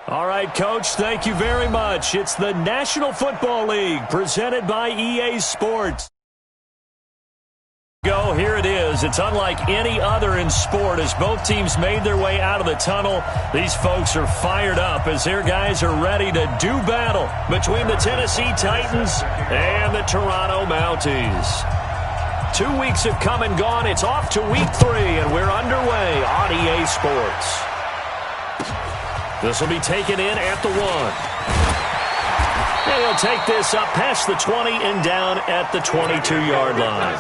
All right, Coach, thank you very much. It's the National Football League presented by EA Sports. Here it is. It's unlike any other in sport as both teams made their way out of the tunnel. These folks are fired up as their guys are ready to do battle between the Tennessee Titans and the Toronto Mounties. 2 weeks have come and gone. It's off to week 3, and we're underway on EA Sports. This will be taken in at the 1. And he'll take this up past the 20 and down at the 22-yard line.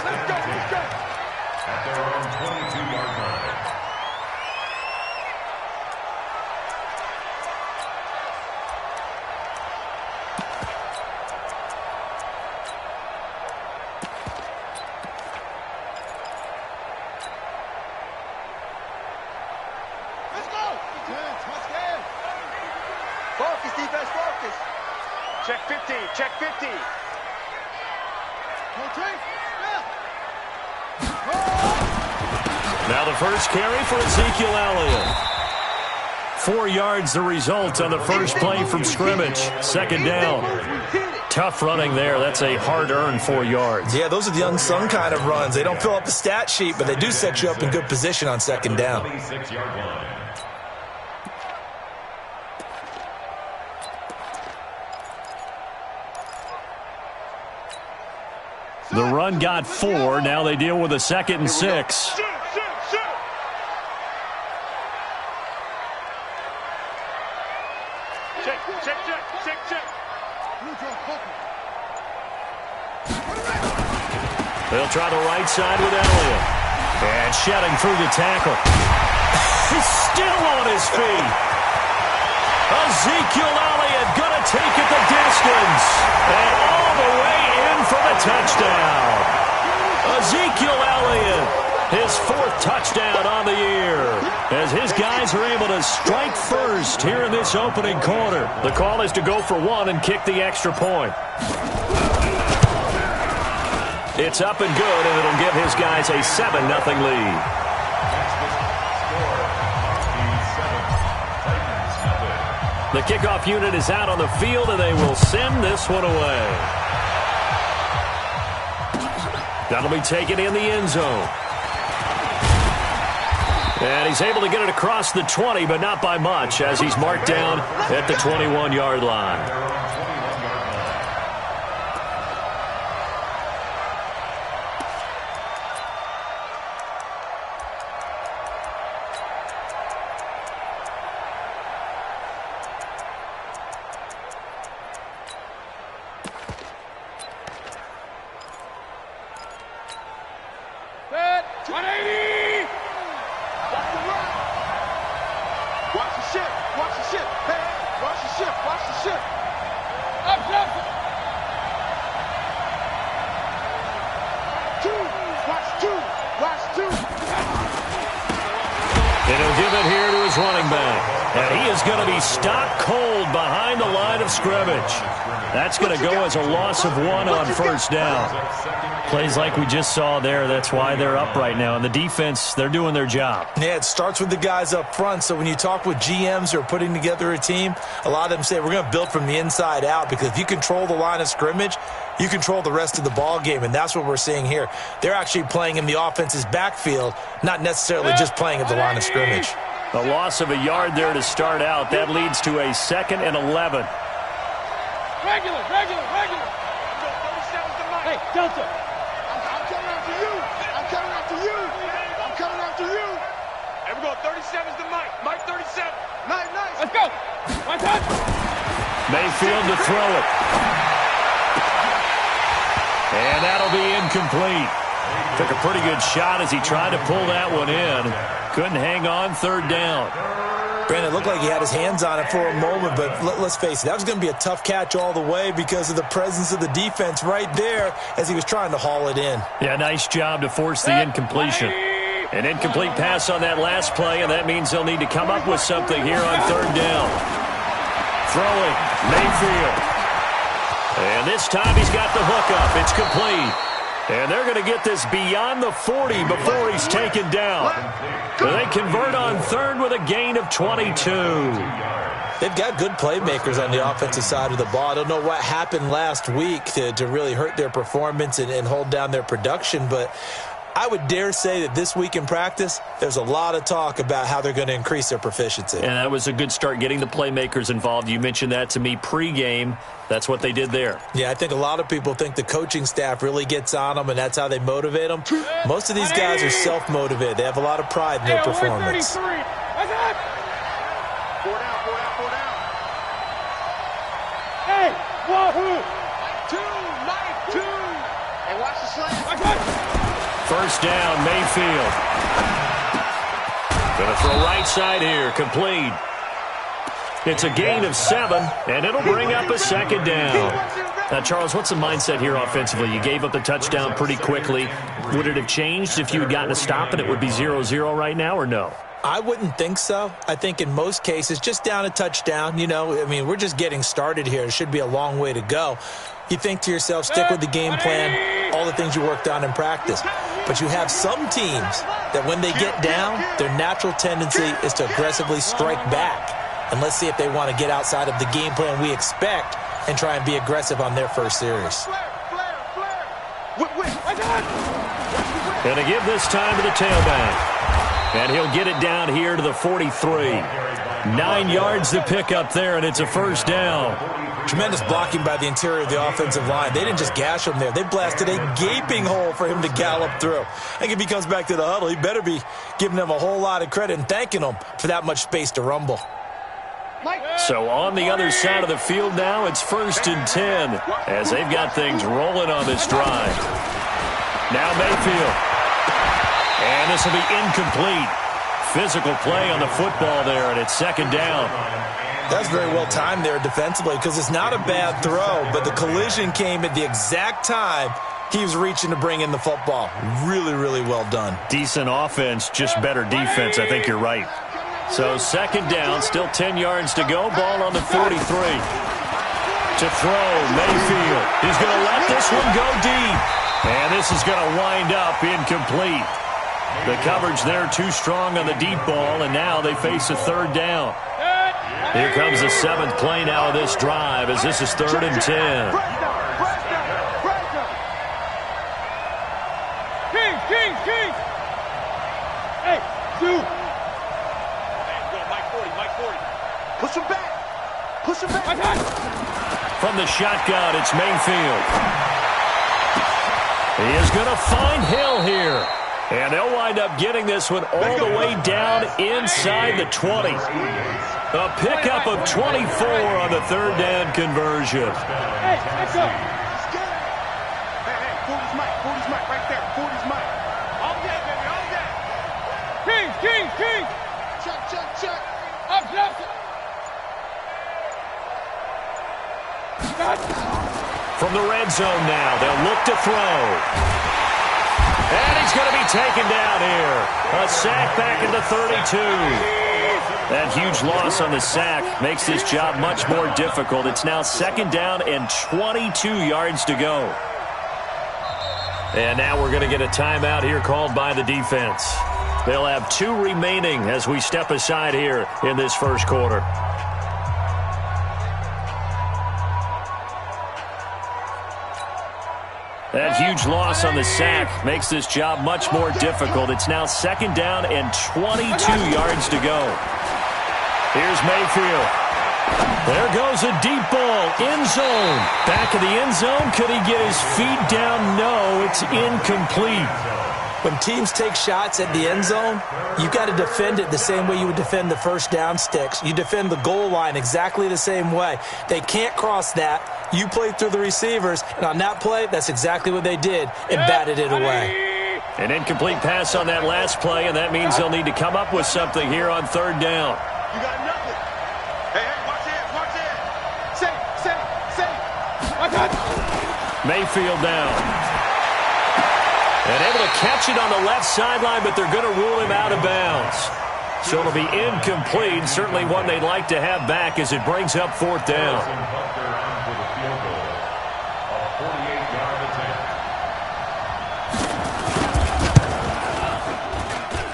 Focus, defense, focus. Check 50, check 50. Now the first carry for Ezekiel Elliott. 4 yards the result on the first play from scrimmage. Second down. Tough running there. That's a hard-earned 4 yards. Yeah, those are the unsung kind of runs. They don't fill up the stat sheet, but they do set you up in good position on second down. The run got 4. Now they deal with a 2nd and 6. They'll try the right side with Elliott. And shedding through the tackle. He's still on his feet. Ezekiel Elliott going to take it the distance. And all the way in for the touchdown. Ezekiel Elliott, his 4th touchdown on the year. As his guys are able to strike first here in this opening quarter. The call is to go for 1 and kick the extra point. It's up and good, and it'll give his guys a 7-0 lead. The kickoff unit is out on the field, and they will send this one away. That'll be taken in the end zone. And he's able to get it across the 20, but not by much, as he's marked down at the 21-yard line. Stopped cold behind the line of scrimmage. That's going to go as a loss of 1 on first down. Plays like we just saw there. That's why they're up right now. And the defense, they're doing their job. Yeah, it starts with the guys up front. So when you talk with GMs who are putting together a team, a lot of them say we're going to build from the inside out, because if you control the line of scrimmage, you control the rest of the ball game, and that's what we're seeing here. They're actually playing in the offense's backfield, not necessarily just playing at the line of scrimmage. A loss of a yard there to start out. That leads to a 2nd and 11. Regular. Hey, Delta. I'm coming after you. I'm coming after you. Here we go. 37's the Mike. Mike 37. Nice. Let's go. One touch. Mayfield to throw it. And that'll be incomplete. Took a pretty good shot as he tried to pull that one in. Couldn't hang on, 3rd down. Brandon, it looked like he had his hands on it for a moment, but let's face it, that was going to be a tough catch all the way because of the presence of the defense right there as he was trying to haul it in. Yeah, nice job to force the incompletion. An incomplete pass on that last play, and that means they'll need to come up with something here on 3rd down. Throwing, Mayfield. And this time he's got the hook up. It's complete. And they're going to get this beyond the 40 before he's taken down. They convert on 3rd with a gain of 22. They've got good playmakers on the offensive side of the ball. I don't know what happened last week to really hurt their performance and hold down their production, but I would dare say that this week in practice, there's a lot of talk about how they're going to increase their proficiency. And that was a good start, getting the playmakers involved. You mentioned that to me pregame. That's what they did there. Yeah, I think a lot of people think the coaching staff really gets on them, and that's how they motivate them. Most of these guys are self-motivated. They have a lot of pride in their performance. 4 down, 4 down, 4 down. Hey, Wahoo! 2, knife, 2. Hey, watch the slam. First down, Mayfield. Going to throw right side here, complete. It's a gain of 7, and it'll bring up a second down. Now, Charles, what's the mindset here offensively? You gave up the touchdown pretty quickly. Would it have changed if you had gotten a stop and it would be 0-0 right now, or no? I wouldn't think so. I think in most cases, just down a touchdown, we're just getting started here. It should be a long way to go. You think to yourself, stick with the game plan, all the things you worked on in practice. But you have some teams that when they get down, their natural tendency is to aggressively strike back. And let's see if they want to get outside of the game plan we expect and try and be aggressive on their first series. Going to give this time to the tailback. And he'll get it down here to the 43. 9 yards to pick up there, and it's a first down. Tremendous blocking by the interior of the offensive line. They didn't just gash him there. They blasted a gaping hole for him to gallop through. I think if he comes back to the huddle, he better be giving them a whole lot of credit and thanking them for that much space to rumble. So on the other side of the field now, it's 1st and 10 as they've got things rolling on this drive. Now Mayfield. And this will be incomplete. Physical play on the football there, and it's 2nd down. That's very well timed there defensively because it's not a bad throw, but the collision came at the exact time he was reaching to bring in the football. Really, really well done. Decent offense, just better defense. I think you're right. So 2nd down, still 10 yards to go. Ball on the 43. To throw, Mayfield. He's going to let this one go deep. And this is going to wind up incomplete. The coverage there too strong on the deep ball, and now they face a 3rd down. Here comes the 7th play now of this drive as this is 3rd and 10. King! Hey, dude! Mike 40. Push him back. From the shotgun, it's Mayfield. He is going to find Hill here. And they'll wind up getting this one all the way down inside the 20. A pickup of 24 on the 3rd down conversion. Hey, let's go! Hey, 40's Mike, right there. 40's Mike. All day, baby, all day. King! Check. Up, left. From the red zone now, they'll look to throw. And he's going to be taken down here. A sack back at the 32. That huge loss on the sack makes this job much more difficult. It's now 2nd down and 22 yards to go. And now we're going to get a timeout here called by the defense. They'll have 2 remaining as we step aside here in this first quarter. That huge loss on the sack makes this job much more difficult. It's now 2nd down and 22 yards to go. Here's Mayfield. There goes a deep ball, end zone. Back of the end zone. Could he get his feet down? No, it's incomplete. When teams take shots at the end zone, you got to defend it the same way you would defend the first down sticks. You defend the goal line exactly the same way. They can't cross that. You play through the receivers, and on that play, that's exactly what they did and batted it away. An incomplete pass on that last play, and that means they'll need to come up with something here on 3rd down. You got nothing. Hey, watch it. Say. Mayfield down. And able to catch it on the left sideline, but they're going to rule him out of bounds. So it'll be incomplete, certainly one they'd like to have back as it brings up 4th down.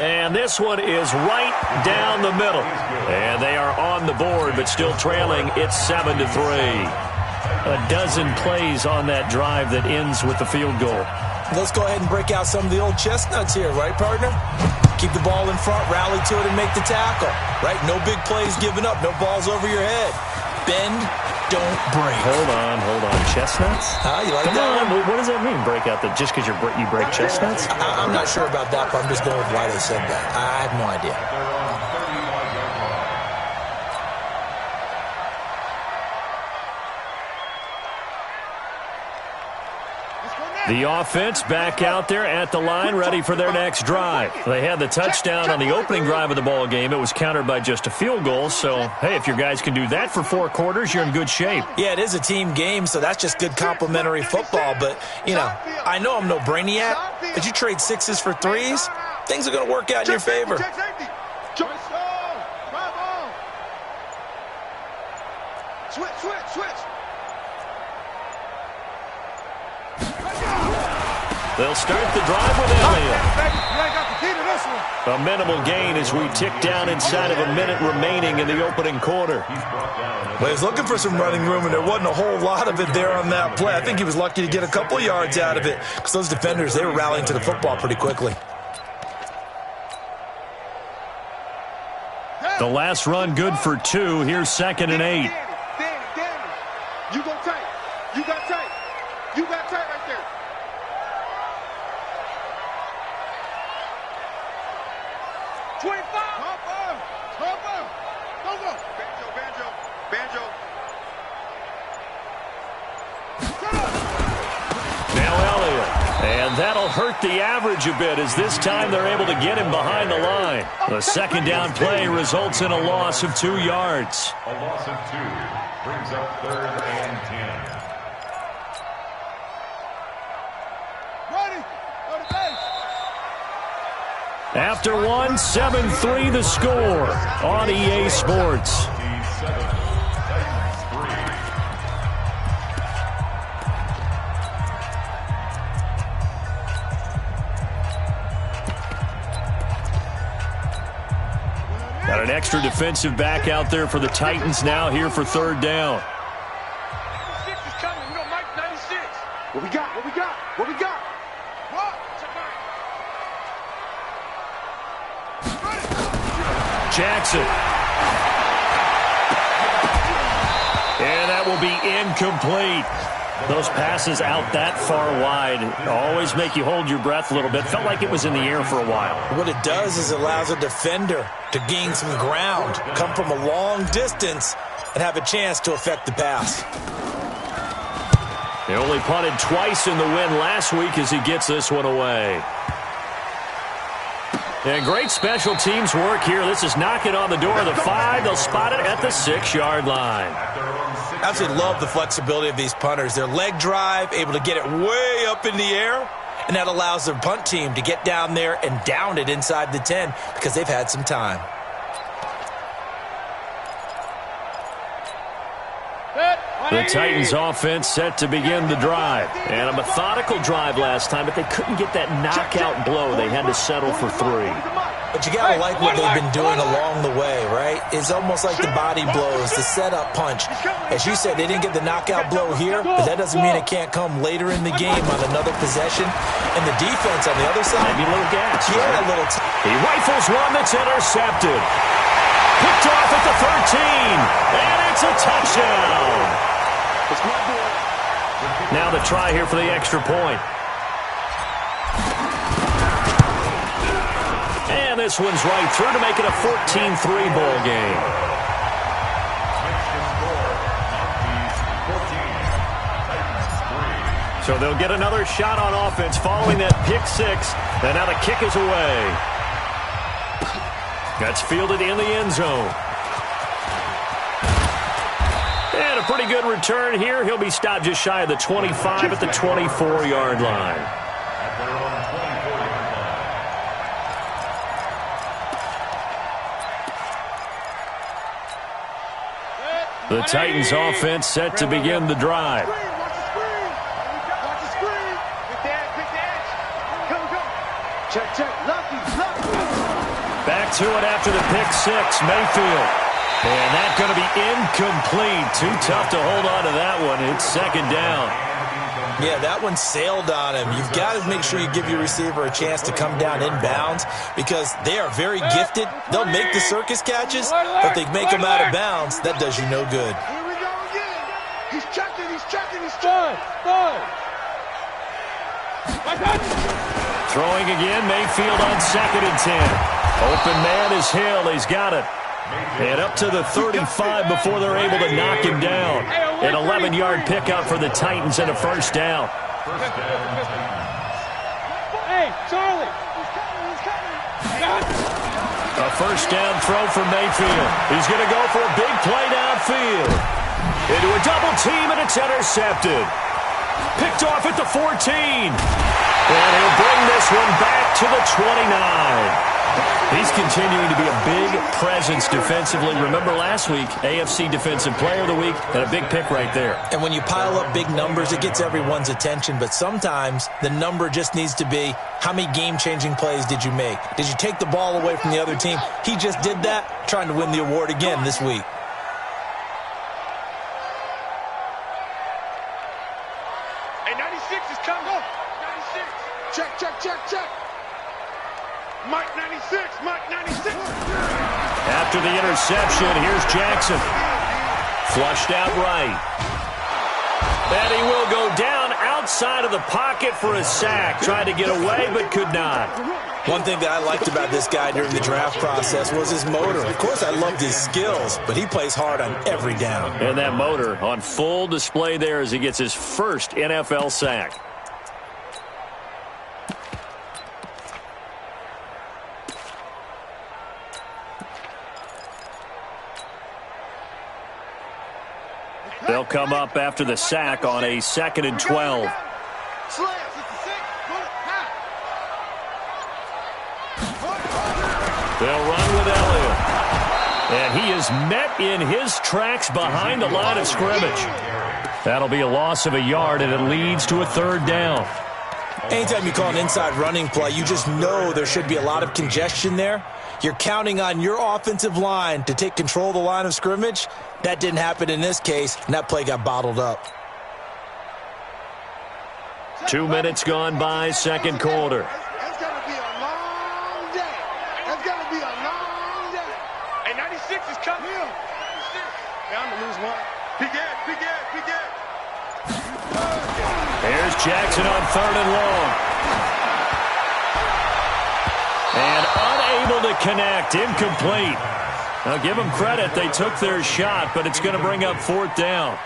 And this one is right down the middle. And they are on the board, but still trailing. It's 7-3. A dozen plays on that drive that ends with the field goal. Let's go ahead and break out some of the old chestnuts here, right, partner? Keep the ball in front, rally to it, and make the tackle, right? No big plays given up, no balls over your head. Bend, don't break. Hold on. Chestnuts? You like Come that? on. What does that mean, break out? Just because you break chestnuts? I'm not sure about that, but I'm just going with why they said that. I have no idea. The offense back out there at the line, ready for their next drive. They had the touchdown on the opening drive of the ball game. It was countered by just a field goal. So, hey, if your guys can do that for 4 quarters, you're in good shape. Yeah, it is a team game, so that's just good complimentary football. But, you know, I know I'm no brainiac, but you trade 6s for 3s, things are going to work out in your favor. Switch. They'll start the drive with Elliott. A minimal gain as we tick down inside of a minute remaining in the opening quarter. Well, he was looking for some running room, and there wasn't a whole lot of it there on that play. I think he was lucky to get a couple yards out of it because those defenders, they were rallying to the football pretty quickly. The last run good for 2. Here's 2nd and 8. Danny, you go tight. You got tight. You got tight right there. Now Elliott. And that'll hurt the average a bit as this time they're able to get him behind the line. The second down play results in a loss of 2 yards. A loss of 2 brings up 3rd and 10. After 1, 7-3 the score on EA Sports. Got an extra defensive back out there for the Titans now here for 3rd down. 96 is coming. We got Mike 96. What we got? Jackson. And that will be incomplete. Those passes out that far wide always make you hold your breath a little bit. Felt like it was in the air for a while. What it does is it allows a defender to gain some ground, come from a long distance, and have a chance to affect the pass. They only punted twice in the win last week as he gets this one away. And great special teams work here. This is knocking on the door of the 5. They'll spot it at the 6-yard line. I absolutely love the flexibility of these punters. Their leg drive, able to get it way up in the air, and that allows their punt team to get down there and down it inside the 10 because they've had some time. The Titans offense set to begin the drive. And a methodical drive last time, but they couldn't get that knockout blow. They had to settle for 3. But you got to like what they've been doing along the way, right? It's almost like the body blows, the setup punch. As you said, they didn't get the knockout blow here, but that doesn't mean it can't come later in the game on another possession. And the defense on the other side, maybe a little gas. Yeah, right? a little. He rifles one that's intercepted. Picked off at the 13. And it's a touchdown. Now the try here for the extra point. And this one's right through to make it a 14-3 ball game. So they'll get another shot on offense following that pick 6. And now the kick is away. That's fielded in the end zone. And a pretty good return here. He'll be stopped just shy of the 25 at the 24-yard line. The Titans offense set to begin the drive. Check. Lucky. Back to it after the pick six, Mayfield. And that's going to be incomplete. Too tough to hold on to that one. It's second down. Yeah, that one sailed on him. You've got to make sure you give your receiver a chance to come down inbounds because they are very gifted. They'll make the circus catches, but they make them out of bounds. That does you no good. Here we go again. He's checking, he's checking, he's checking. Throwing again, Mayfield on 2nd and 10. Open man is Hill. He's got it. And up to the 35 before they're able to knock him down. An 11-yard pickup for the Titans and a first down. Hey, Charlie. A first down throw for Mayfield. He's going to go for a big play downfield. Into a double team, and it's intercepted. Picked off at the 14. And he'll bring this one back to the 29. He's continuing to be a big presence defensively. Remember last week, AFC Defensive Player of the Week, and a big pick right there. And when you pile up big numbers, it gets everyone's attention. But sometimes the number just needs to be, how many game-changing plays did you make? Did you take the ball away from the other team? He just did that, trying to win the award again this week. Hey, 96 is coming. 96. Check. Mike 96, Mike 96. After the interception, here's Jackson. Flushed out right. And he will go down outside of the pocket for a sack. Tried to get away, but could not. One thing that I liked about this guy during the draft process was his motor. Of course, I loved his skills, but he plays hard on every down. And that motor on full display there as he gets his first NFL sack. They'll come up after the sack on a 2nd and 12. They'll run with Elliott. And he is met in his tracks behind the line of scrimmage. That'll be a loss of a yard, and it leads to a 3rd down. Anytime you call an inside running play, you just know there should be a lot of congestion there. You're counting on your offensive line to take control of the line of scrimmage. That didn't happen in this case, and that play got bottled up. 2 minutes gone by, second quarter. It's going to be a long day. It's going to be a long day. Hey, 96 is coming. 96. Bound to lose one. Big Ed. Here's Jackson on 3rd and long. And unable to connect, incomplete. Now give them credit, they took their shot, but it's going to bring up 4th down.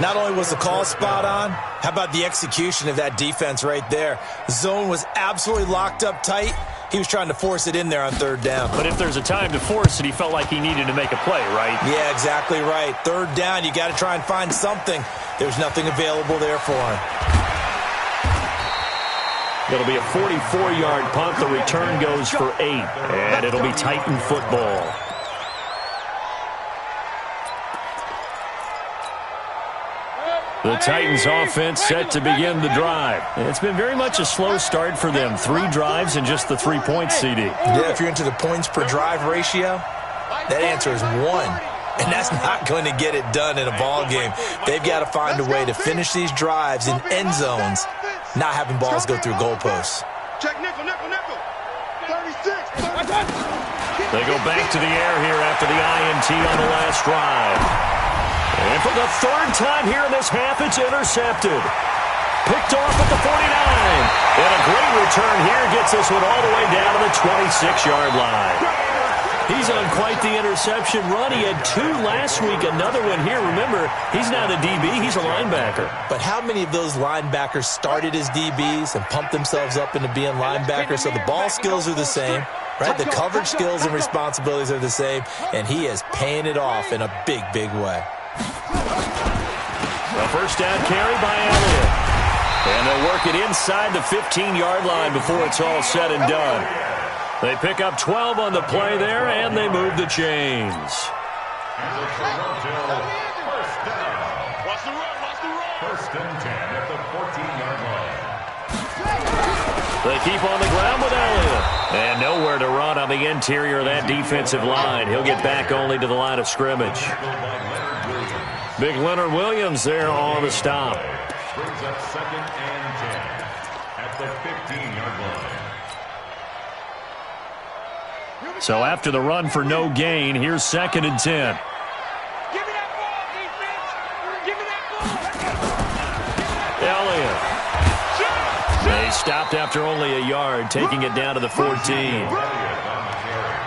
Not only was the call spot on, how about the execution of that defense right there? Zone was absolutely locked up tight. He was trying to force it in there on 3rd down. But if there's a time to force it, he felt like he needed to make a play, right? Yeah, exactly right. 3rd down, you got to try and find something. There's nothing available there for him. It'll be a 44-yard punt. The return goes for 8, and it'll be Titan football. The Titans offense set to begin the drive. It's been very much a slow start for them. 3 drives and just the 3 points, CD. Yeah, if you're into the points per drive ratio, that answer is 1. And that's not going to get it done in a ball game. They've got to find a way to finish these drives in end zones, not having balls go through goalposts. Check nickel. 36. They go back to the air here after the INT on the last drive. And for the 3rd time here in this half, it's intercepted. Picked off at the 49. And a great return here gets this one all the way down to the 26-yard line. He's on quite the interception run. He had 2 last week, another one here. Remember, he's not a DB, he's a linebacker. But how many of those linebackers started as DBs and pumped themselves up into being linebackers? So the ball skills are the same, right? The coverage skills and responsibilities are the same, and he is paying it off in a big, big way. A first down carry by Elliott. And they'll work it inside the 15-yard line before it's all said and done. They pick up 12 on the play there, and they move the chains. First and 10 at the 14-yard line. They keep on the ground with Elliott. And nowhere to run on the interior of that defensive line. He'll get back only to the line of scrimmage. Big Leonard Williams there on the stop. Brings up 2nd and 10 at the 15-yard line. So after the run for no gain, here's 2nd and 10. Give me that ball, defense. Give me that ball. Elliott. They stopped after only a yard, taking it down to the 14.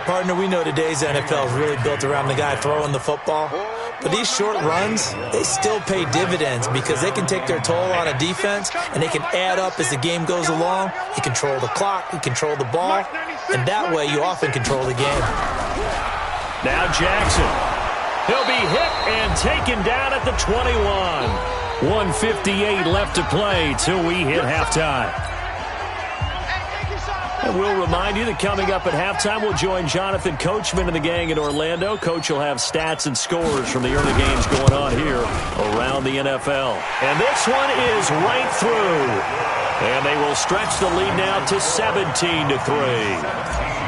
Partner, we know today's NFL is really built around the guy throwing the football. But these short runs, they still pay dividends because they can take their toll on a defense and they can add up as the game goes along. You control the clock, you control the ball, and that way you often control the game. Now Jackson. He'll be hit and taken down at the 21. 1:58 left to play till we hit halftime. And we'll remind you that coming up at halftime, we'll join Jonathan Coachman and the gang in Orlando. Coach will have stats and scores from the early games going on here around the NFL. And this one is right through. And they will stretch the lead now to 17-3.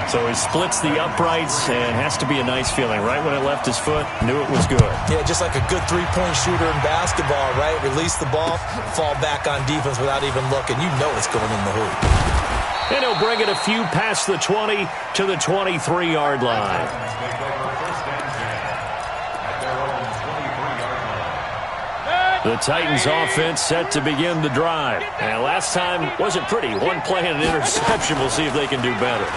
So he splits the uprights, and has to be a nice feeling. Right when it left his foot, knew it was good. Yeah, just like a good three-point shooter in basketball, right? Release the ball, fall back on defense without even looking. You know it's going in the hoop. And he'll bring it a few past the 20 to the 23-yard line. The Titans offense set to begin the drive. And last time wasn't pretty. One play and an interception. We'll see if they can do better.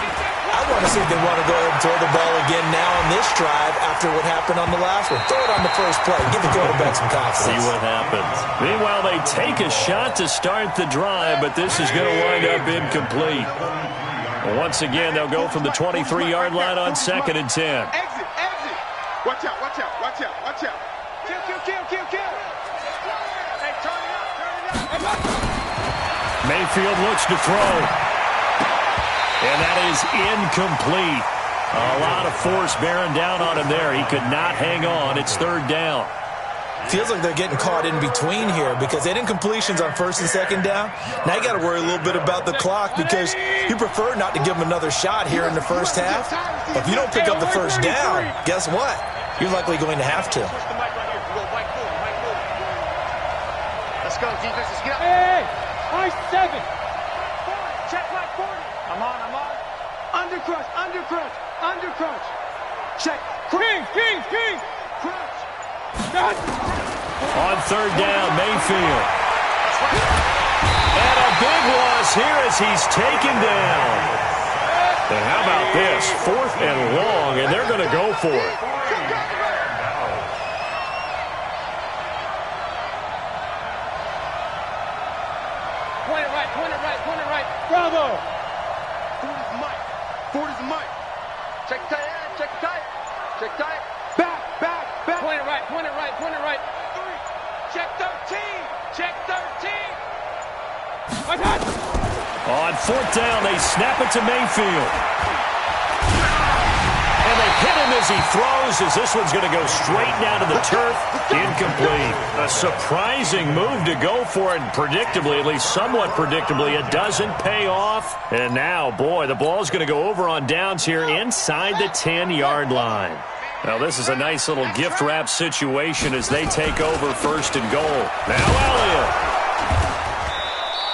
I want to see if they want to go ahead and throw the ball again now on this drive after what happened on the last one. Throw it on the first play. Give the quarterback some confidence. See what happens. Meanwhile, they take a shot to start the drive, but this is going to wind up incomplete. Once again, they'll go from the 23-yard line on 2nd and 10. Exit, exit. Watch out, watch out, watch out, watch out. Kill, kill, kill, kill, kill. Hey, turn it up, turn it up. Mayfield looks to throw. And that is incomplete. A lot of force bearing down on him there. He could not hang on. It's 3rd down. Feels like they're getting caught in between here because they had incompletions on 1st and 2nd down. Now you got to worry a little bit about the clock because you prefer not to give them another shot here in the first half. But if you don't pick up the first down, guess what? You're likely going to have to. Let's go, defense. Let's get up. Hey, nice 7. Check my 40. I'm on. Undercrush, undercrush, undercrush. Check. King. Crunch. On 3rd down, Mayfield. And a big loss here as he's taken down. And how about this? 4th and long, and they're going to go for it. Point it right. Bravo. 40's Mike. Check tight end, check tight. Back. Point it right. 3. Check 13. On 4th down, they snap it to Mayfield. And they hit him as he throws, as this one's going to go straight down to the turf. Incomplete. A surprising move to go for it, and predictably, at least somewhat predictably, it doesn't pay off. And now, boy, the ball's going to go over on downs here inside the 10-yard line. Now, this is a nice little gift wrap situation as they take over 1st and goal. Now Elliott.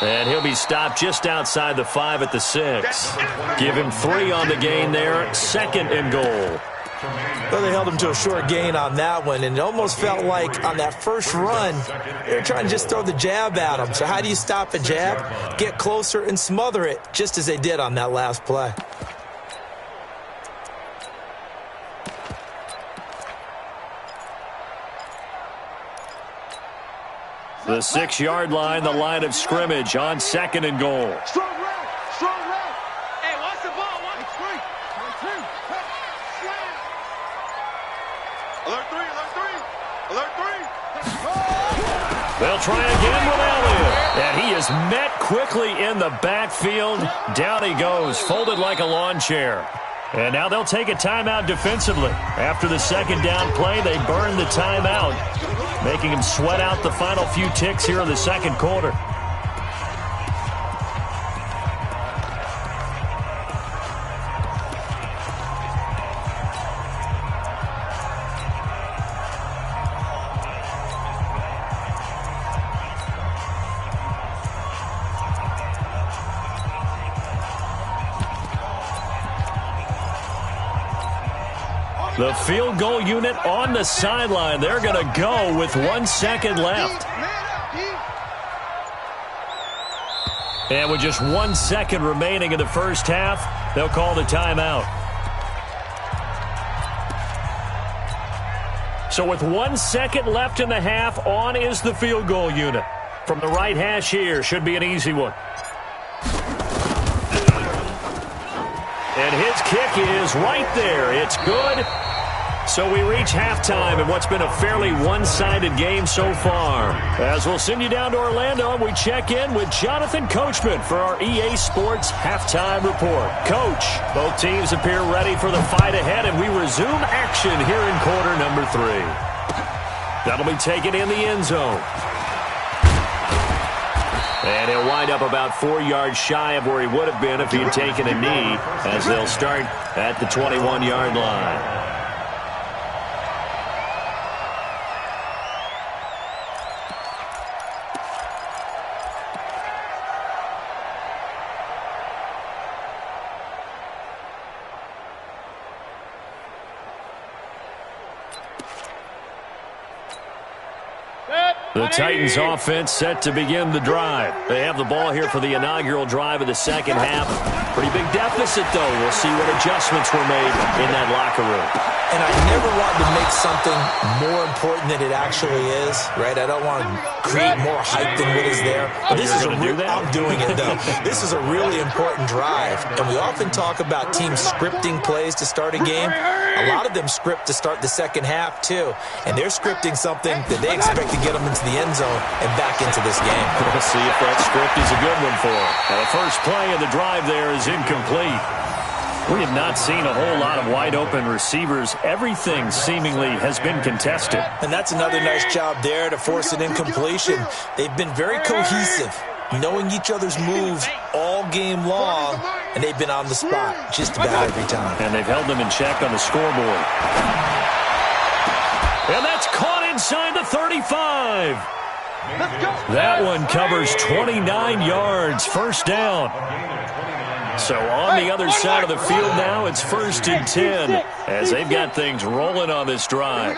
And he'll be stopped just outside the 5 at the 6. Give him 3 on the gain there. 2nd and goal. Well, they held him to a short gain on that one, and it almost felt like on that first run, they were trying to just throw the jab at him. So how do you stop a jab? Get closer and smother it, just as they did on that last play. The 6-yard line, the line of scrimmage on 2nd and goal. Strong right. Hey, watch the ball. Watch 3. Alert 3. They'll try again with Elliott. And he is met quickly in the backfield. Down he goes, folded like a lawn chair. And now they'll take a timeout defensively. After the 2nd down play, they burn the timeout, making him sweat out the final few ticks here in the 2nd quarter. The field goal unit on the sideline. They're going to go with 1 second left. And with just 1 second remaining in the first half, they'll call the timeout. So with 1 second left in the half, on is the field goal unit. From the right hash here, should be an easy one. And his kick is right there. It's good. So we reach halftime in what's been a fairly one-sided game so far. As we'll send you down to Orlando, we check in with Jonathan Coachman for our EA Sports Halftime Report. Coach, both teams appear ready for the fight ahead, and we resume action here in quarter number 3. That'll be taken in the end zone. And he'll wind up about 4 yards shy of where he would have been if he had taken a knee, as they'll start at the 21-yard line. The Titans offense set to begin the drive. They have the ball here for the inaugural drive of the second half. Pretty big deficit, though. We'll see what adjustments were made in that locker room. And I never wanted to make something more important than it actually is, right? I don't want to create more hype than what is there. But this is I'm doing it, though. This is a really important drive. And we often talk about teams scripting plays to start a game. A lot of them script to start the second half, too. And they're scripting something that they expect to get them into the end zone and back into this game. We'll see if that script is a good one for them. Now, the first play of the drive there is incomplete. We have not seen a whole lot of wide-open receivers. Everything seemingly has been contested. And that's another nice job there to force an incompletion. They've been very cohesive, knowing each other's moves all game long, and they've been on the spot just about every time. And they've held them in check on the scoreboard. And that's caught inside the 35. That one covers 29 yards, first down. So on the other side of the field now, it's 1st and 10 as they've got things rolling on this drive.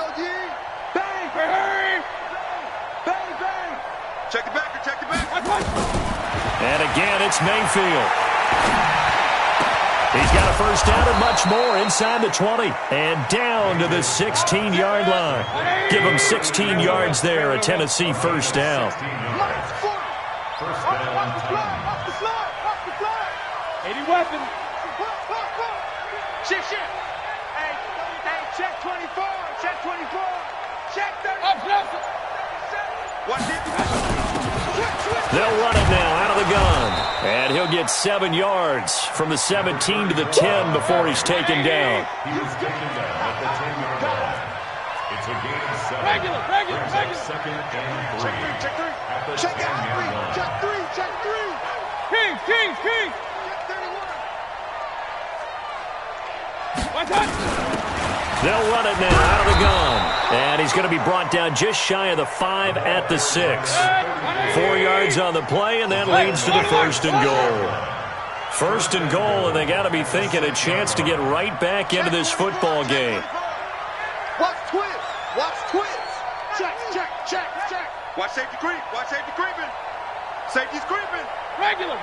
Check the back, check the back. And again, it's Mayfield. He's got a first down and much more inside the 20 and down to the 16-yard line. Give him 16 yards there, a Tennessee first down. Weapon. Shift. Hey, check 24. Check 24. Check 30. They'll run it now out of the gun. And he'll get 7 yards from the 17 to the 10 before he's taken down. He was taken down at the 10-yard line. It's a gain of 7. Regular. Second and 3. Check 3. At the Check 10-yard line. Check 3. King. They'll run it now out of the gun. And he's going to be brought down just shy of the 5 at the 6. 4 yards on the play, and that leads to the 1st and goal. 1st and goal, and they got to be thinking a chance to get right back into this football game. Watch twins. Check. Watch safety creeping. Safety's creeping. Regular.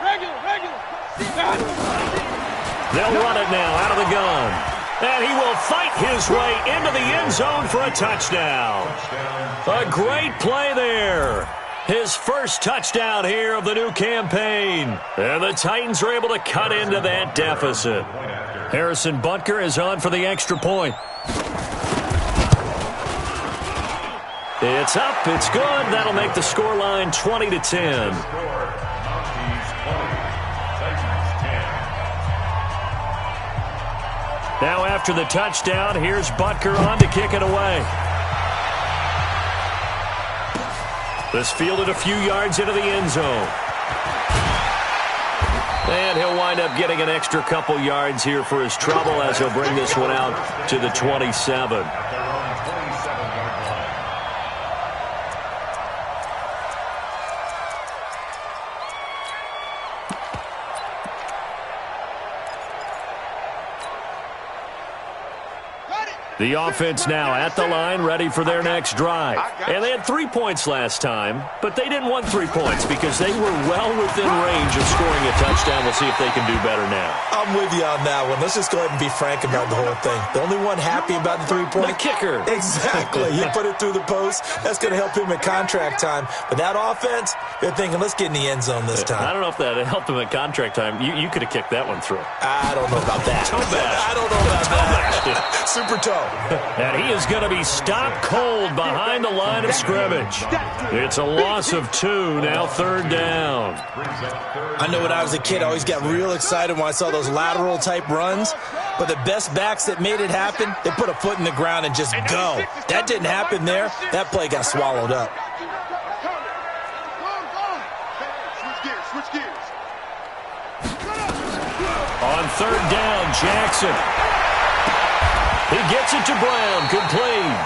They'll run it now out of the gun. And he will fight his way into the end zone for a touchdown. A great play there. His first touchdown here of the new campaign. And the Titans are able to cut into that deficit. Harrison Butker is on for the extra point. It's up. It's good. That'll make the scoreline 20-10. Now after the touchdown, here's Butker on to kick it away. This fielded a few yards into the end zone. And he'll wind up getting an extra couple yards here for his trouble as he'll bring this one out to the 27. The offense now at the line, ready for their next drive. And they had 3 points last time, but they didn't want 3 points because they were well within range of scoring a touchdown. We'll see if they can do better now. I'm with you on that one. Let's just go ahead and be frank about the whole thing. The only one happy about the 3-point? The kicker. Exactly. You put it through the post. That's going to help him at contract time. But that offense, they're thinking, let's get in the end zone this time. I don't know if that helped him at contract time. You could have kicked that one through. I don't know about that. Toe bash. I don't know about that. Super toe. And he is going to be stopped cold behind the line of scrimmage. It's a loss of 2, now 3rd down. I know when I was a kid, I always got real excited when I saw those lateral-type runs. But the best backs that made it happen, they put a foot in the ground and just go. That didn't happen there. That play got swallowed up. Switch gears. On 3rd down, Jackson. He gets it to Brown, complete.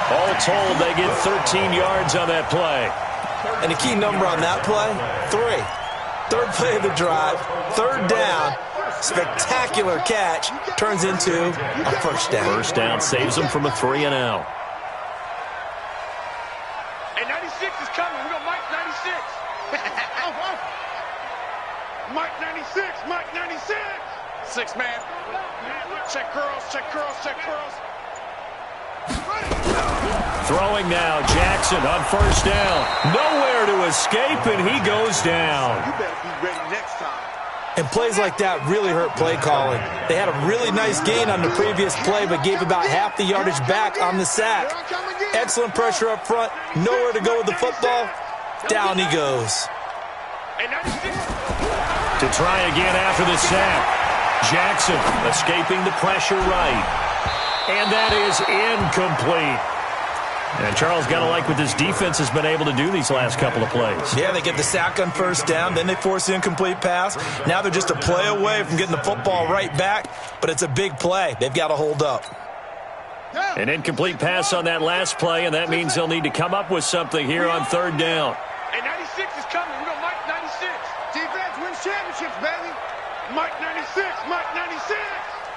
All told, they get 13 yards on that play. And the key number on that play, 3. 3rd play of the drive, 3rd down, spectacular catch, turns into a 1st down. 1st down saves them from a 3-and-out. And 96 is coming. We got Mike 96. Mike 96, Mike 96. 6-man. Check curls, check curls, check curls. Throwing now, Jackson on 1st down. Nowhere to escape, and he goes down. You better be ready next time. And plays like that really hurt play calling. They had a really nice gain on the previous play, but gave about half the yardage back on the sack. Excellent pressure up front. Nowhere to go with the football. Down he goes. To try again after the sack. Jackson escaping the pressure right. And that is incomplete. And Charles, got to like what this defense has been able to do these last couple of plays. Yeah, they get the sack on 1st down, then they force the incomplete pass. Now they're just a play away from getting the football right back, but it's a big play. They've got to hold up. An incomplete pass on that last play, and that means they'll need to come up with something here on 3rd down. And 96 is coming. We got Mike 96. Defense wins championships, baby. Mike 96, Mike 96.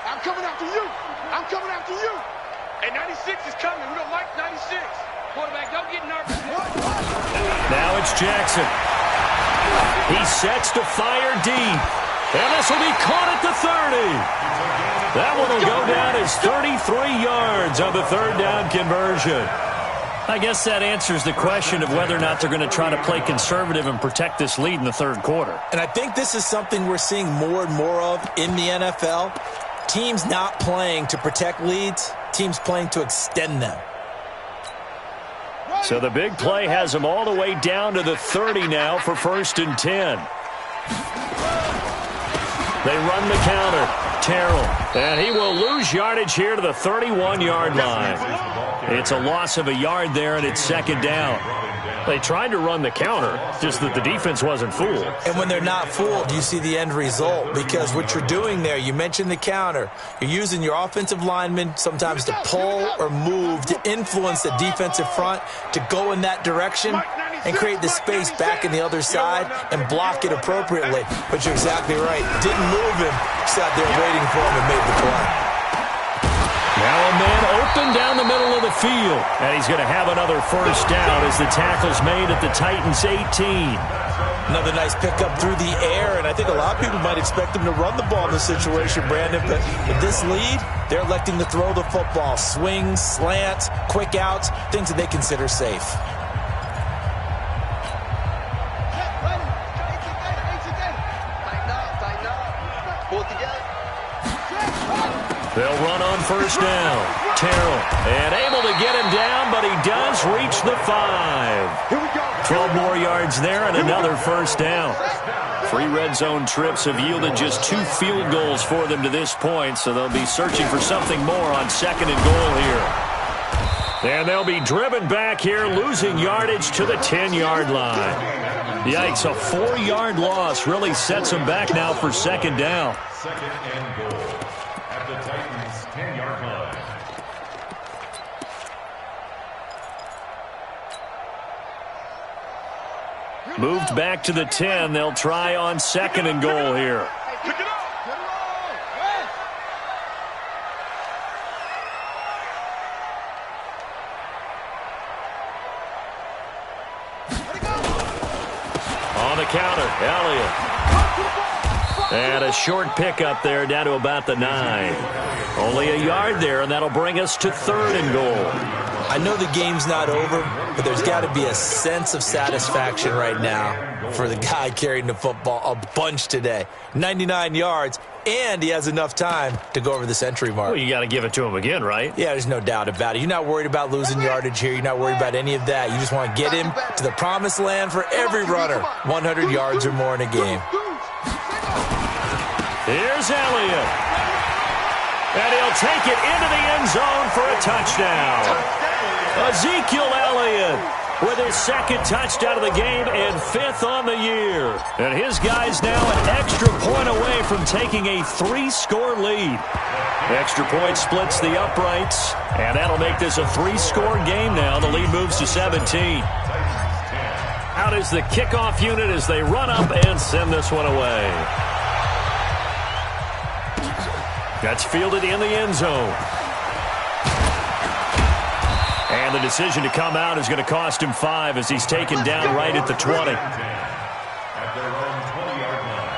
I'm coming after you. I'm coming after you. And 96 is coming. We got Mike 96. Quarterback, don't get nervous. Now it's Jackson. He sets to fire deep. And this will be caught at the 30. That one will go down as 33 yards on the 3rd down conversion. I guess that answers the question of whether or not they're going to try to play conservative and protect this lead in the 3rd quarter. And I think this is something we're seeing more and more of in the NFL. Teams not playing to protect leads, teams playing to extend them. So the big play has them all the way down to the 30 now for 1st and 10. They run the counter. Terrell. And he will lose yardage here to the 31-yard line. It's a loss of a yard there, and it's 2nd down. They tried to run the counter, just that the defense wasn't fooled. And when they're not fooled, you see the end result, because what you're doing there, you mentioned the counter. You're using your offensive linemen sometimes to pull or move to influence the defensive front to go in that direction and create the space back in the other side and block it appropriately. But you're exactly right. Didn't move him. Sat there waiting for him and made the play. Now a man open down the middle of the field. And he's going to have another 1st down as the tackle's made at the Titans' 18. Another nice pickup through the air, and I think a lot of people might expect him to run the ball in this situation, Brandon. But with this lead, they're electing to throw the football. Swings, slants, quick outs, things that they consider safe. They'll run on 1st down. Terrell, and able to get him down, but he does reach the 5. Here we go. 12 more yards there and another 1st down. 3 red zone trips have yielded just 2 field goals for them to this point, so they'll be searching for something more on 2nd and goal here. And they'll be driven back here, losing yardage to the 10-yard line. Yikes, a 4-yard loss really sets them back now for 2nd down. 2nd and goal at the Titans' 10-yard line. Moved back to the 10. They'll try on 2nd and goal here. Elliott. And a short pickup there down to about the 9. Only a yard there, and that'll bring us to 3rd and goal. I know the game's not over, but there's got to be a sense of satisfaction right now for the guy carrying the football a bunch today. 99 yards, and he has enough time to go over the century mark. Well, you got to give it to him again, right? Yeah, there's no doubt about it. You're not worried about losing yardage here. You're not worried about any of that. You just want to get him to the promised land for every runner. 100 yards or more in a game. Here's Elliott. And he'll take it into the end zone for a touchdown. Ezekiel Elliott with his 2nd touchdown of the game and 5th on the year. And his guy's now an extra point away from taking a 3-score lead. Extra point splits the uprights, and that'll make this a 3-score game now. The lead moves to 17. Out is the kickoff unit as they run up and send this one away. That's fielded in the end zone. And the decision to come out is going to cost him 5 as he's taken down right at the 20. At their own 20-yard line.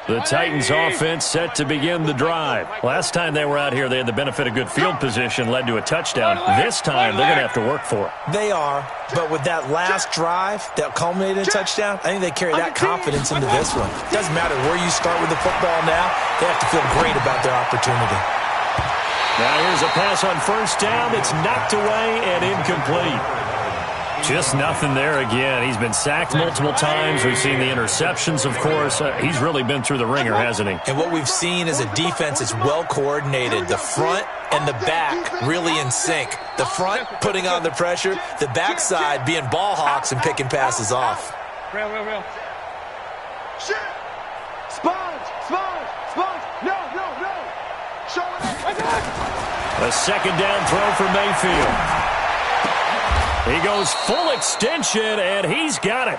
The Titans offense set to begin the drive. Last time they were out here, they had the benefit of good field position, led to a touchdown. This time, they're going to have to work for it. They are, but with that last drive that culminated in a touchdown, I think they carry that confidence into this one. It doesn't matter where you start with the football now. They have to feel great about their opportunity. Now here's a pass on 1st down that's knocked away and incomplete. Just nothing there again. He's been sacked multiple times. We've seen the interceptions, of course. He's really been through the ringer, hasn't he? And what we've seen is a defense that's well coordinated. The front and the back really in sync. The front putting on the pressure, the backside being ball hawks and picking passes off. Real. Shit! Sponge! No! Show it up! A 2nd down throw for Mayfield. He goes full extension, and he's got it.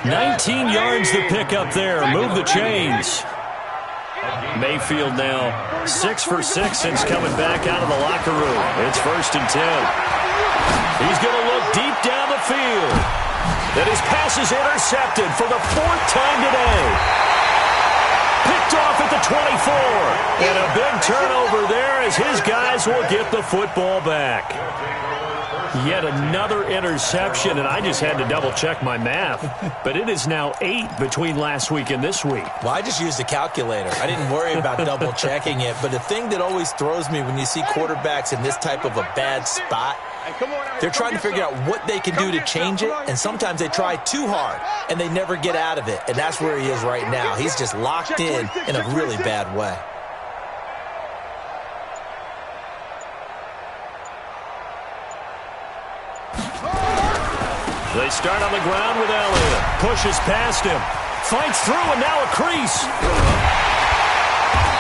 19 yards to pick up there. Move the chains. Mayfield now 6 for 6 since coming back out of the locker room. It's 1st and 10. He's going to look deep down the field. And his pass is intercepted for the 4th time today. Picked off at the 24. And a big turnover there as his guys will get the football back. Yet another interception, and I just had to double-check my math. But it is now 8 between last week and this week. Well, I just used a calculator. I didn't worry about double-checking it. But the thing that always throws me when you see quarterbacks in this type of a bad spot, they're trying to figure out what they can do to change it, and sometimes they try too hard, and they never get out of it. And that's where he is right now. He's just locked in a really bad way. They start on the ground with Elliott. Pushes past him. Fights through, and now a crease.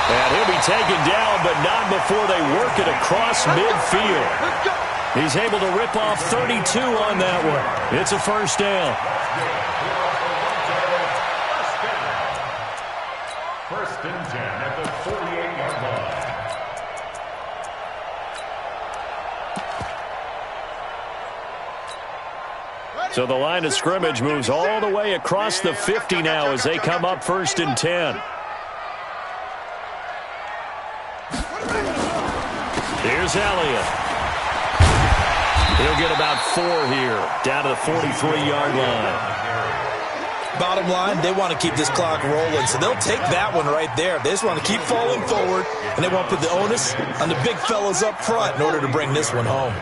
And he'll be taken down, but not before they work it across midfield. He's able to rip off 32 on that one. It's a 1st down. 1st and 10 at the 48-yard line. So the line of scrimmage moves all the way across the 50 now as they come up 1st and 10. Here's Elliott. He'll get about 4 here, down to the 43-yard line. Bottom line, they want to keep this clock rolling, so they'll take that one right there. They just want to keep falling forward, and they want to put the onus on the big fellas up front in order to bring this one home.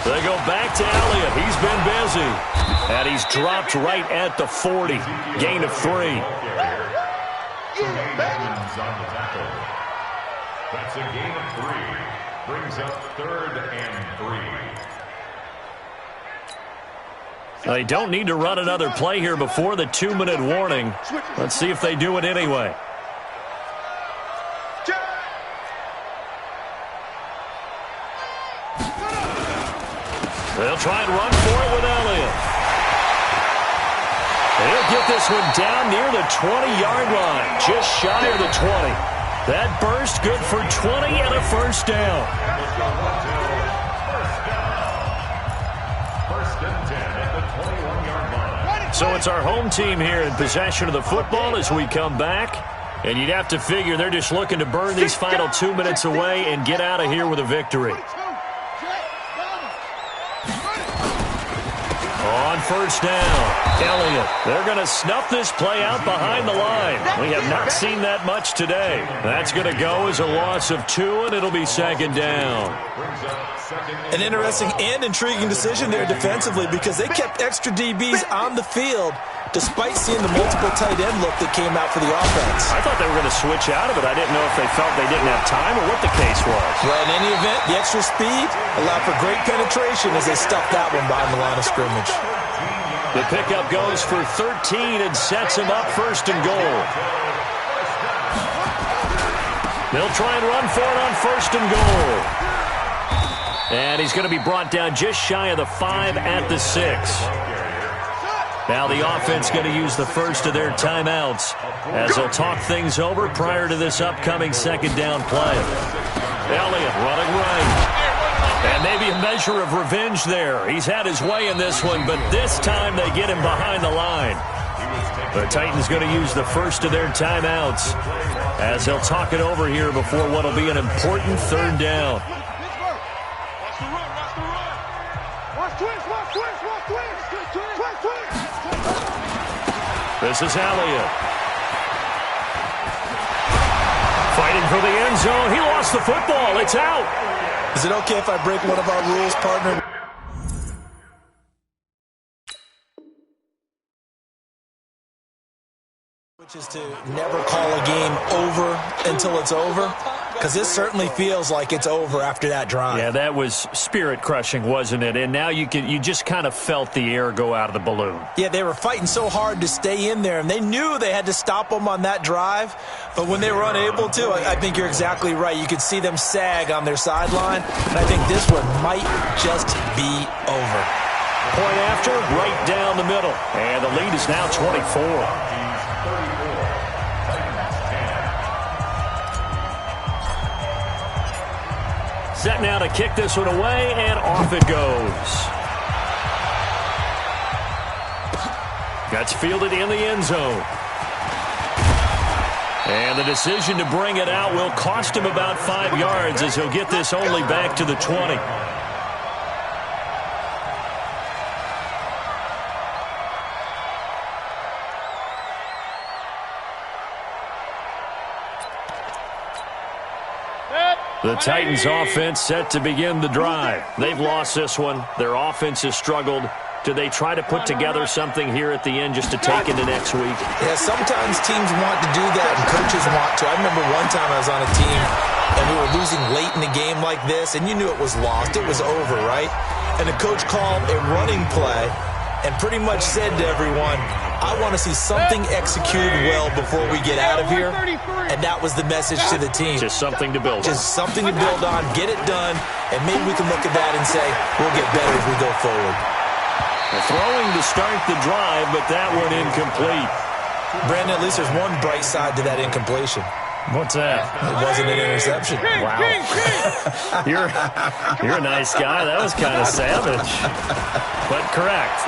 They go back to Elliott. He's been busy. And he's dropped right at the 40. Gain of 3. That's a gain of 3. Brings up 3rd and 3. They don't need to run another play here before the 2-minute warning. Let's see if they do it anyway. They'll try and run for it with Elliott. They'll get this one down near the 20-yard line, just shy of the 20. That burst good for 20 and a first down. First and 10 at the 21-yard line. So it's our home team here in possession of the football as we come back. And you'd have to figure they're just looking to burn these final 2 minutes away and get out of here with a victory. On first down, Elliott. They're going to snuff this play out behind the line. We have not seen that much today. That's going to go as a loss of 2, and it'll be second down. An interesting and intriguing decision there defensively because they kept extra DBs on the field despite seeing the multiple tight end look that came out for the offense. I thought they were going to switch out of it. I didn't know if they felt they didn't have time or what the case was. Well, in any event, the extra speed allowed for great penetration as they stuffed that one behind the line of scrimmage. The pickup goes for 13 and sets him up first and goal. They'll try and run for it on first and goal. And he's going to be brought down just shy of the 5 at the 6. Now the offense going to use the first of their timeouts as they'll talk things over prior to this upcoming second down play. Elliott running right. And maybe a measure of revenge there. He's had his way in this one, but this time they get him behind the line. The Titans going to use the first of their timeouts as they'll talk it over here before what will be an important third down. This is Elliott. Fighting for the end zone. He lost the football. It's out. Is it okay if I break one of our rules, partner? Which is to never call a game over until it's over. Because this certainly feels like it's over after that drive. Yeah, that was spirit-crushing, wasn't it? And now you just kind of felt the air go out of the balloon. Yeah, they were fighting so hard to stay in there, and they knew they had to stop them on that drive. But when they were unable to, I think you're exactly right. You could see them sag on their sideline, and I think this one might just be over. Point after, right down the middle. And the lead is now 24. Set now to kick this one away, and off it goes. That's fielded in the end zone. And the decision to bring it out will cost him about 5 yards as he'll get this only back to the 20. The Titans offense set to begin the drive. They've lost this one. Their offense has struggled. Do they try to put together something here at the end just to take into next week? Yeah, sometimes teams want to do that and coaches want to. I remember one time I was on a team and we were losing late in the game like this, and you knew it was lost. It was over, right? And the coach called a running play and pretty much said to everyone, I want to see something executed well before we get out of here. And that was the message to the team. Just something to build on. Just something to build on, get it done, and maybe we can look at that and say, we'll get better as we go forward. Throwing to start the drive, but that one incomplete. Brandon, at least there's one bright side to that incompletion. What's that? It wasn't an interception. Wow. You're a nice guy. That was kind of savage. But correct.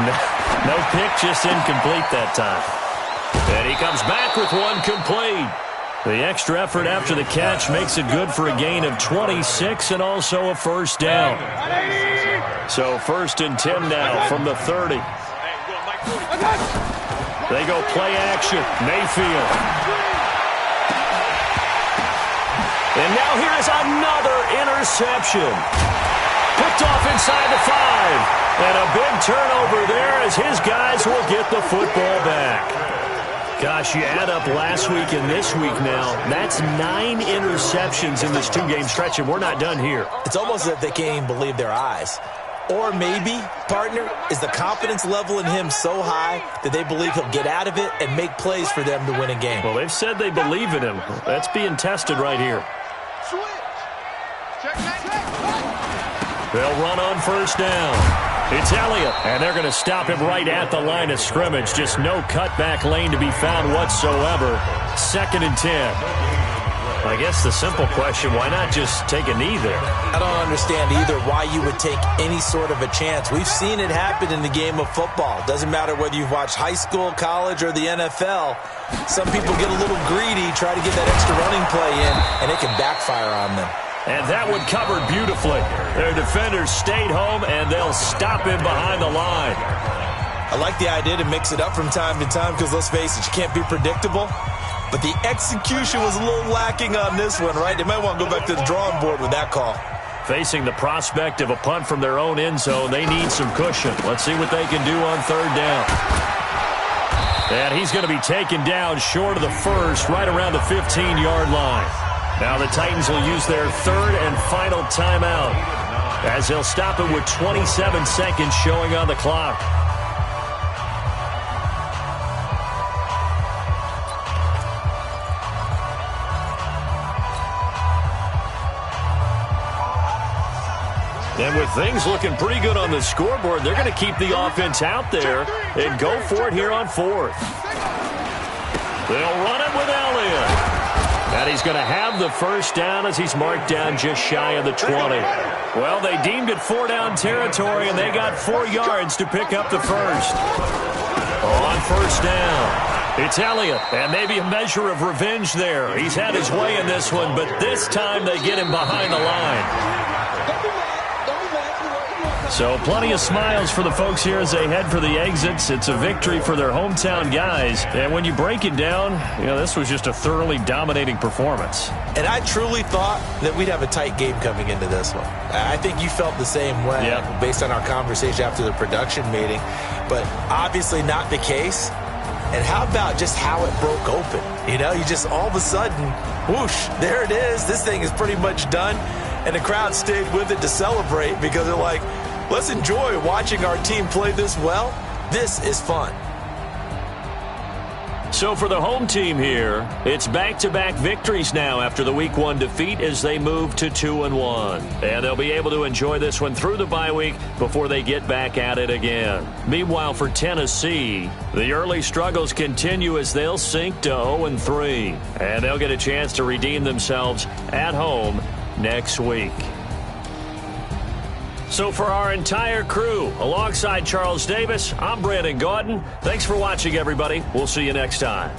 No pick, just incomplete that time. And he comes back with one complete. The extra effort after the catch makes it good for a gain of 26 and also a first down. So first and 10 now from the 30. They go play action. Mayfield. And now here is another interception. Picked off inside the 5. And a big turnover there as his guys will get the football back. Gosh, you add up last week and this week now, that's 9 interceptions in this 2-game stretch, and we're not done here. It's almost as if they can't even believe their eyes. Or maybe, partner, is the confidence level in him so high that they believe he'll get out of it and make plays for them to win a game. Well, they've said they believe in him. That's being tested right here. They'll run on first down. It's Elliott, and they're going to stop him right at the line of scrimmage. Just no cutback lane to be found whatsoever. 2nd and 10. I guess the simple question, why not just take a knee there? I don't understand either why you would take any sort of a chance. We've seen it happen in the game of football. Doesn't matter whether you've watched high school, college, or the NFL. Some people get a little greedy, try to get that extra running play in, and it can backfire on them. And that one covered beautifully. Their defenders stayed home, and they'll stop him behind the line. I like the idea to mix it up from time to time because, let's face it, you can't be predictable. But the execution was a little lacking on this one, right? They might want to go back to the drawing board with that call. Facing the prospect of a punt from their own end zone, they need some cushion. Let's see what they can do on 3rd down. And he's going to be taken down short of the first, right around the 15-yard line. Now the Titans will use their 3rd and final timeout as they'll stop it with 27 seconds showing on the clock. And with things looking pretty good on the scoreboard, they're going to keep the offense out there and go for it here on 4th. They'll run it with Elliott. And he's going to have the first down as he's marked down just shy of the 20. Well, they deemed it 4-down territory, and they got 4 yards to pick up the first. On 1st down, it's Elliott, and maybe a measure of revenge there. He's had his way in this one, but this time they get him behind the line. So plenty of smiles for the folks here as they head for the exits. It's a victory for their hometown guys. And when you break it down, this was just a thoroughly dominating performance. And I truly thought that we'd have a tight game coming into this one. I think you felt the same way based on our conversation after the production meeting. But obviously not the case. And how about just how it broke open? You just all of a sudden, whoosh, there it is. This thing is pretty much done. And the crowd stayed with it to celebrate because they're like, let's enjoy watching our team play this well. This is fun. So for the home team here, it's back-to-back victories now after the Week 1 defeat as they move to 2-1. And they'll be able to enjoy this one through the bye week before they get back at it again. Meanwhile, for Tennessee, the early struggles continue as they'll sink to 0-3. And they'll get a chance to redeem themselves at home next week. So for our entire crew, alongside Charles Davis, I'm Brandon Gautin. Thanks for watching, everybody. We'll see you next time.